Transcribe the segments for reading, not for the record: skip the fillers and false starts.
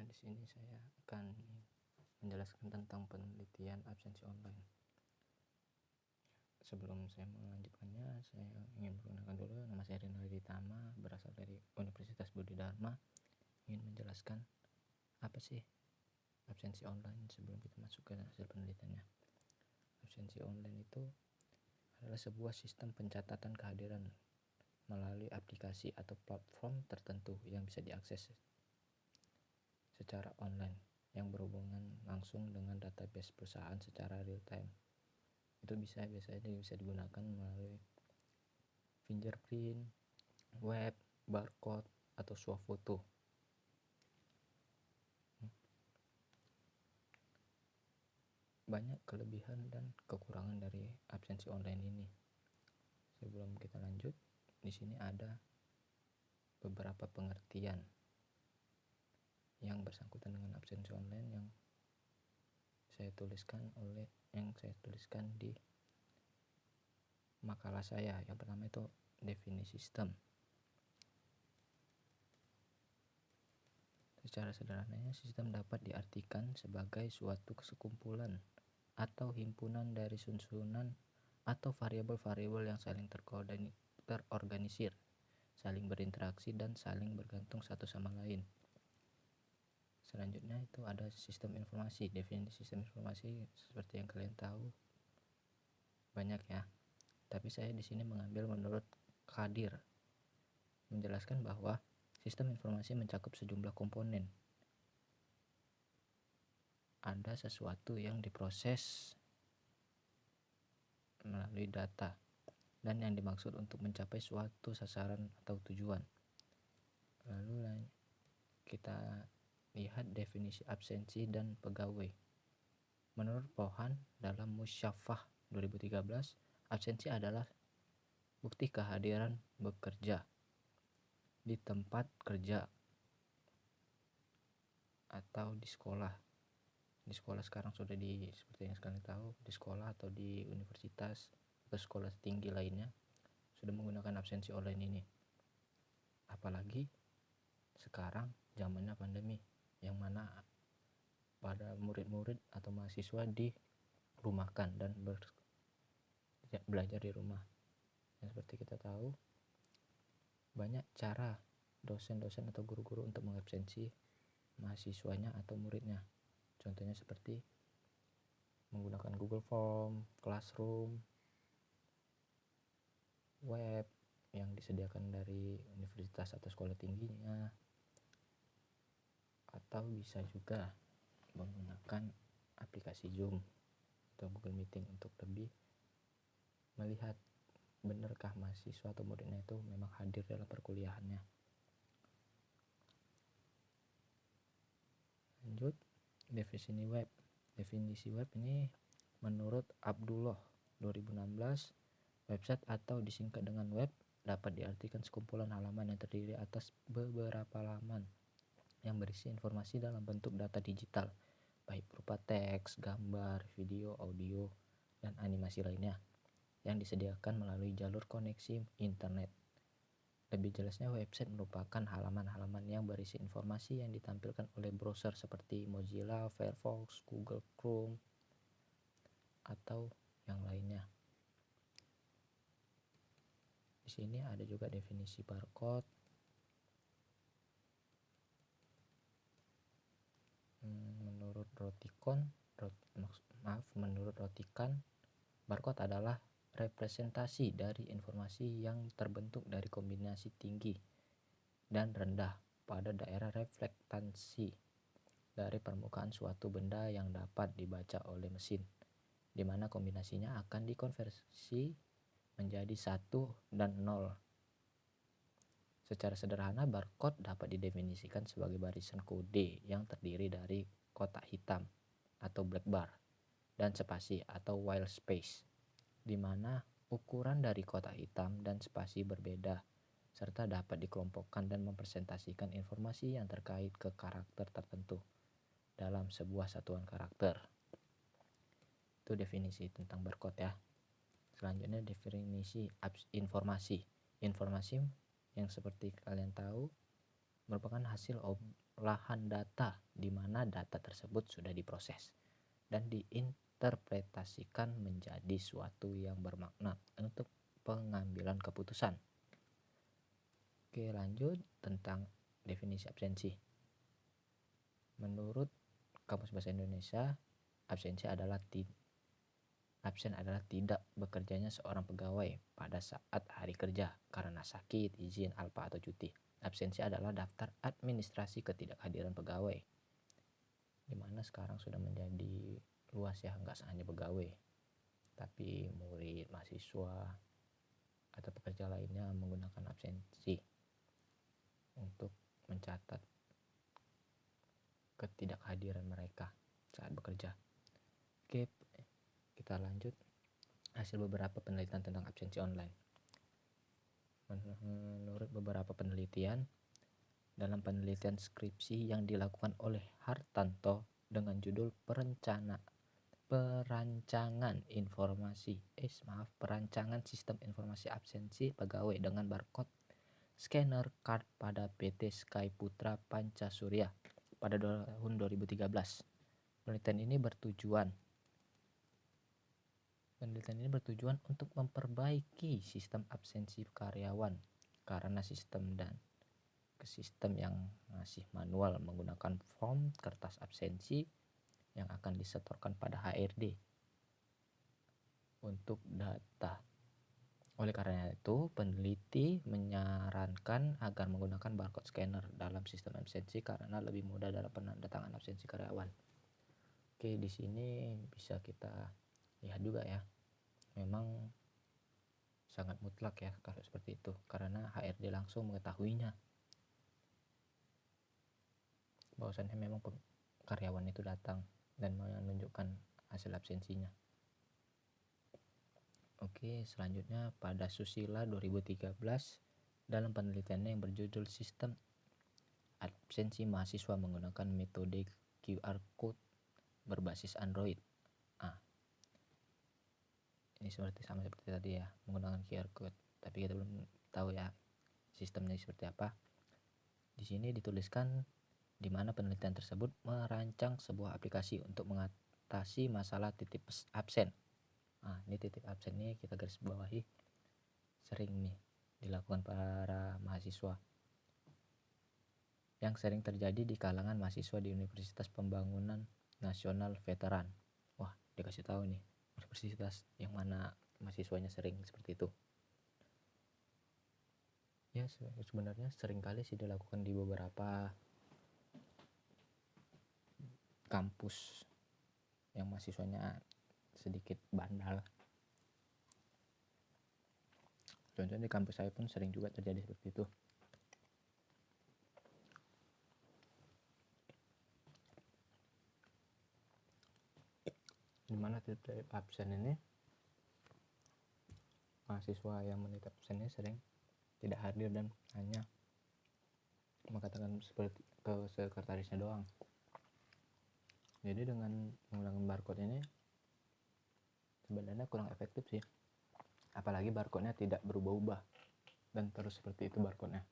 Di sini saya akan menjelaskan tentang penelitian absensi online. Sebelum saya melanjutkannya, saya ingin memperkenalkan dulu. Nama saya Rinaldi Tama, berasal dari Universitas Budi Dharma. Ingin menjelaskan apa sih absensi online sebelum kita masuk ke hasil penelitiannya. Absensi online itu adalah sebuah sistem pencatatan kehadiran melalui aplikasi atau platform tertentu yang bisa diakses secara online, yang berhubungan langsung dengan database perusahaan secara real time. Itu biasanya bisa digunakan melalui fingerprint, web, barcode, atau swafoto. Banyak kelebihan dan kekurangan dari absensi online ini. Sebelum kita lanjut, di sini ada beberapa pengertian yang bersangkutan dengan absensi online yang saya tuliskan di makalah saya. Yang pertama itu definisi sistem. Secara sederhananya, sistem dapat diartikan sebagai suatu sekumpulan atau himpunan dari susunan atau variabel-variabel yang saling terorganisir, saling berinteraksi, dan saling bergantung satu sama lain. Selanjutnya itu ada sistem informasi. Definisi sistem informasi seperti yang kalian tahu banyak ya, tapi saya di sini mengambil menurut Khadir, menjelaskan bahwa sistem informasi mencakup sejumlah komponen. Ada sesuatu yang diproses melalui data dan yang dimaksud untuk mencapai suatu sasaran atau tujuan. Lalu kita lihat definisi absensi dan pegawai. Menurut Pohan dalam Musyafah 2013, absensi adalah bukti kehadiran bekerja di tempat kerja atau di sekolah. Di sekolah sekarang sudah seperti yang sekalian tahu, di sekolah atau di universitas atau sekolah tinggi lainnya sudah menggunakan absensi online ini. Apalagi sekarang zamannya pandemi, yang mana pada murid-murid atau mahasiswa dirumahkan dan belajar di rumah. Dan seperti kita tahu, banyak cara dosen-dosen atau guru-guru untuk mengabsensi mahasiswanya atau muridnya. Contohnya seperti menggunakan Google Form, Classroom, web yang disediakan dari universitas atau sekolah tingginya, atau bisa juga menggunakan aplikasi Zoom atau Google Meeting untuk lebih melihat benarkah mahasiswa atau muridnya itu memang hadir dalam perkuliahannya. Lanjut, definisi web. Definisi web ini menurut Abdullah 2016, website atau disingkat dengan web dapat diartikan sekumpulan halaman yang terdiri atas beberapa halaman yang berisi informasi dalam bentuk data digital, baik berupa teks, gambar, video, audio, dan animasi lainnya yang disediakan melalui jalur koneksi internet. Lebih jelasnya, website merupakan halaman-halaman yang berisi informasi yang ditampilkan oleh browser seperti Mozilla, Firefox, Google Chrome, atau yang lainnya. Di sini ada juga definisi barcode. Menurut Rotikan, barcode adalah representasi dari informasi yang terbentuk dari kombinasi tinggi dan rendah pada daerah reflektasi dari permukaan suatu benda yang dapat dibaca oleh mesin, di mana kombinasinya akan dikonversi menjadi 1 dan 0. Secara sederhana, barcode dapat didefinisikan sebagai barisan kode yang terdiri dari kotak hitam atau black bar dan spasi atau white space, di mana ukuran dari kotak hitam dan spasi berbeda, serta dapat dikelompokkan dan mempresentasikan informasi yang terkait ke karakter tertentu dalam sebuah satuan karakter. Itu definisi tentang barcode ya. Selanjutnya definisi informasi. Informasi yang seperti kalian tahu merupakan hasil pengolahan data, di mana data tersebut sudah diproses dan diinterpretasikan menjadi suatu yang bermakna untuk pengambilan keputusan. Oke, lanjut tentang definisi absensi. Menurut Kamus Bahasa Indonesia, absen adalah tidak bekerjanya seorang pegawai pada saat hari kerja karena sakit, izin, alpa, atau cuti. Absensi adalah daftar administrasi ketidakhadiran pegawai, di mana sekarang sudah menjadi luas ya, nggak hanya pegawai, tapi murid, mahasiswa, atau pekerja lainnya menggunakan absensi untuk mencatat ketidakhadiran mereka saat bekerja. Oke, kita lanjut hasil beberapa penelitian tentang absensi online. Menurut beberapa penelitian, dalam penelitian skripsi yang dilakukan oleh Hartanto dengan judul perancangan sistem informasi absensi pegawai dengan barcode scanner card pada PT Sky Putra Pancasurya pada tahun 2013. Penelitian ini bertujuan untuk memperbaiki sistem absensi karyawan karena sistem yang masih manual menggunakan form kertas absensi yang akan disetorkan pada HRD untuk data. Oleh karena itu, peneliti menyarankan agar menggunakan barcode scanner dalam sistem absensi karena lebih mudah dalam penandatangan absensi karyawan. Oke, di sini bisa kita lihat juga ya, memang sangat mutlak ya kalau seperti itu, karena HRD langsung mengetahuinya bahwasannya memang karyawan itu datang dan menunjukkan hasil absensinya. Oke, selanjutnya pada Susila 2013 dalam penelitiannya yang berjudul Sistem Absensi Mahasiswa menggunakan metode QR Code berbasis Android. Ini sama seperti tadi ya, menggunakan QR Code, tapi kita belum tahu ya sistemnya seperti apa. Di sini dituliskan di mana penelitian tersebut merancang sebuah aplikasi untuk mengatasi masalah titip absen. Ini titip absen ini kita garis bawahi, sering nih dilakukan para mahasiswa, yang sering terjadi di kalangan mahasiswa di Universitas Pembangunan Nasional Veteran. Wah, dikasih tahu nih universitas yang mana mahasiswanya sering seperti itu. Ya, sebenarnya sering kali sih dilakukan di beberapa kampus yang mahasiswanya sedikit bandal. Contohnya di kampus saya pun sering juga terjadi seperti itu. Dimana titip absen ini, mahasiswa yang menitip absennya sering tidak hadir dan hanya mengatakan seperti ke sekretarisnya doang. Jadi dengan menggunakan barcode ini sebenarnya kurang efektif sih, apalagi barcode-nya tidak berubah-ubah dan terus seperti itu barcode-nya,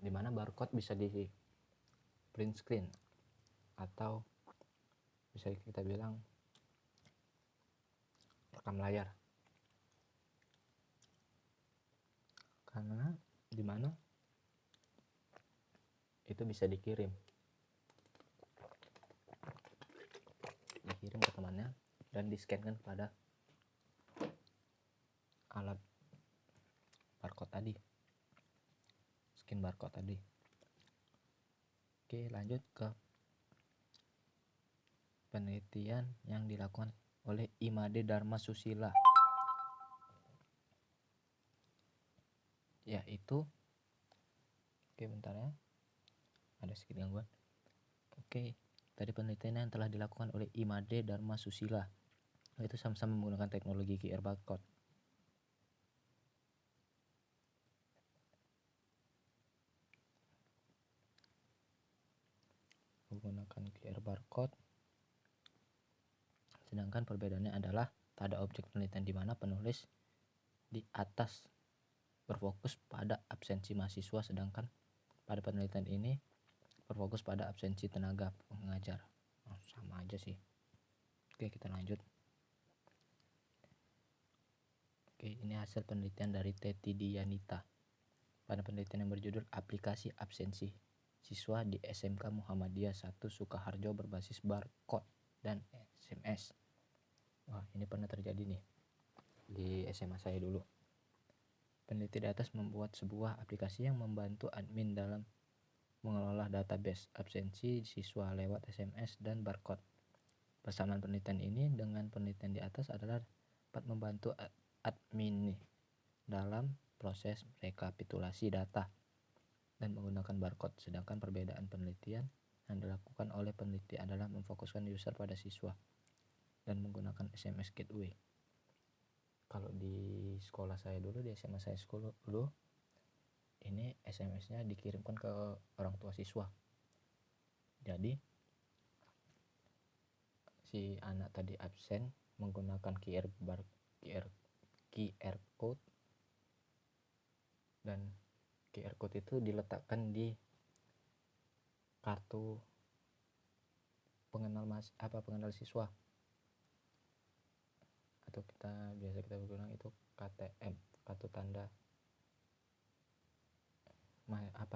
dimana barcode bisa di print screen atau bisa kita bilang rekam layar, karena dimana itu bisa dikirim ke temannya dan di-scan-kan kepada alat barcode tadi, scan barcode tadi. Oke, lanjut ke penelitian yang dilakukan oleh Imade Dharma Susila, yaitu bentar ya, ada sedikit gangguan. Tadi penelitian yang telah dilakukan oleh Imade Dharma Susila, yaitu sama-sama menggunakan teknologi QR barcode. Menggunakan QR barcode, sedangkan perbedaannya adalah pada objek penelitian di mana penulis di atas berfokus pada absensi mahasiswa, sedangkan Pada penelitian ini berfokus pada absensi tenaga pengajar. Sama aja sih. Oke, kita lanjut. Oke, ini hasil penelitian dari Teti Dianita pada penelitian yang berjudul Aplikasi Absensi Siswa di SMK Muhammadiyah 1 Sukaharjo berbasis barcode dan SMS. Wah, ini pernah terjadi nih di SMA saya dulu. Peneliti di atas membuat sebuah aplikasi yang membantu admin dalam mengelola database absensi siswa lewat SMS dan barcode. Persamaan penelitian ini dengan penelitian di atas adalah dapat membantu admin nih dalam proses rekapitulasi data dan menggunakan barcode, sedangkan perbedaan penelitian yang dilakukan oleh peneliti adalah memfokuskan user pada siswa dan menggunakan SMS gateway. Kalau di sekolah saya dulu, di SMA saya dulu, ini SMS-nya dikirimkan ke orang tua siswa. Jadi si anak tadi absen menggunakan QR code, dan QR code itu diletakkan di kartu pengenal siswa, atau biasa kita bilang itu KTM, kartu tanda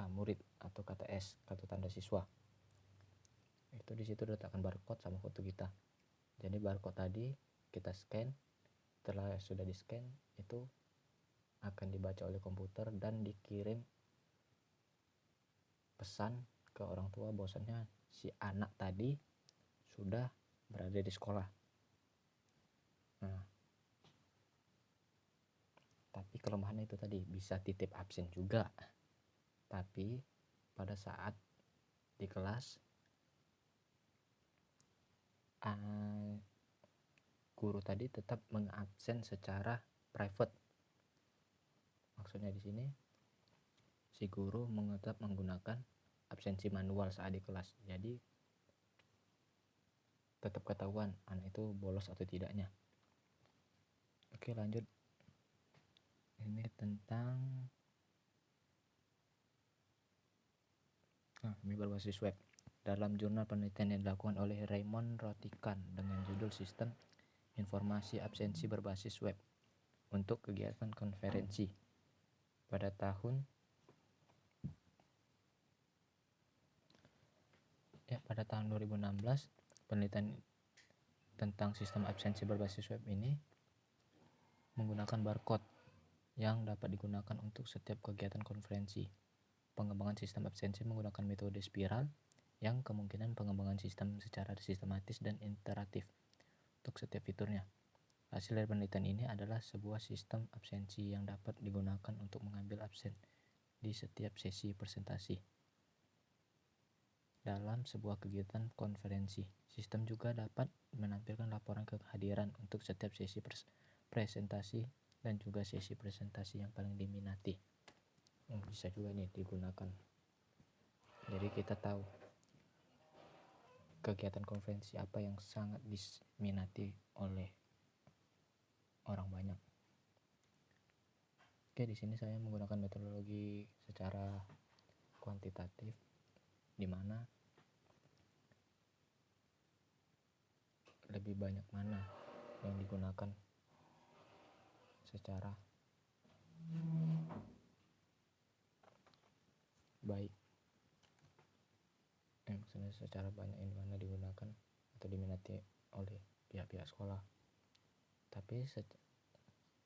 murid, atau KTS, kartu tanda siswa. Itu di situ diletakkan barcode sama foto kita. Jadi barcode tadi kita scan, setelah sudah di scan itu akan dibaca oleh komputer dan dikirim pesan ke orang tua bahwasannya si anak tadi sudah berada di sekolah. Nah, tapi kelemahannya itu tadi bisa titip absen juga. Tapi pada saat di kelas guru tadi tetap mengabsen secara private. Maksudnya di sini si guru tetap menggunakan absensi manual saat di kelas. Jadi tetap ketahuan anak itu bolos atau tidaknya. Oke, lanjut. Ini tentang ini berbasis web. Dalam jurnal penelitian yang dilakukan oleh Raymond Rotikan dengan judul Sistem Informasi Absensi Berbasis Web untuk kegiatan konferensi pada tahun 2016, penelitian tentang sistem absensi berbasis web ini menggunakan barcode yang dapat digunakan untuk setiap kegiatan konferensi. Pengembangan sistem absensi menggunakan metode spiral yang kemungkinan pengembangan sistem secara sistematis dan interaktif untuk setiap fiturnya. Hasil dari penelitian ini adalah sebuah sistem absensi yang dapat digunakan untuk mengambil absen di setiap sesi presentasi. Dalam sebuah kegiatan konferensi, sistem juga dapat menampilkan laporan kehadiran untuk setiap sesi presentasi dan juga sesi presentasi yang paling diminati. Bisa juga nih digunakan. Jadi kita tahu kegiatan konferensi apa yang sangat diminati oleh orang banyak. Oke, di sini saya menggunakan metodologi secara kuantitatif, di mana lebih banyak mana yang digunakan secara baik, maksudnya secara banyak yang mana digunakan atau diminati oleh pihak-pihak sekolah. Tapi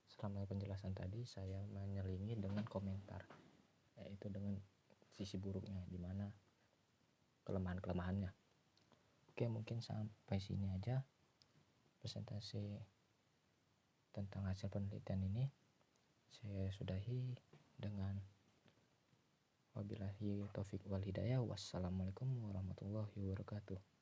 selama penjelasan tadi saya menyelingi dengan komentar, yaitu dengan sisi buruknya, di mana kelemahan-kelemahannya. Oke, mungkin sampai sini aja presentasi tentang hasil penelitian ini. Saya sudahi dengan wabillahi taufik wal hidayah. Wassalamualaikum warahmatullahi wabarakatuh.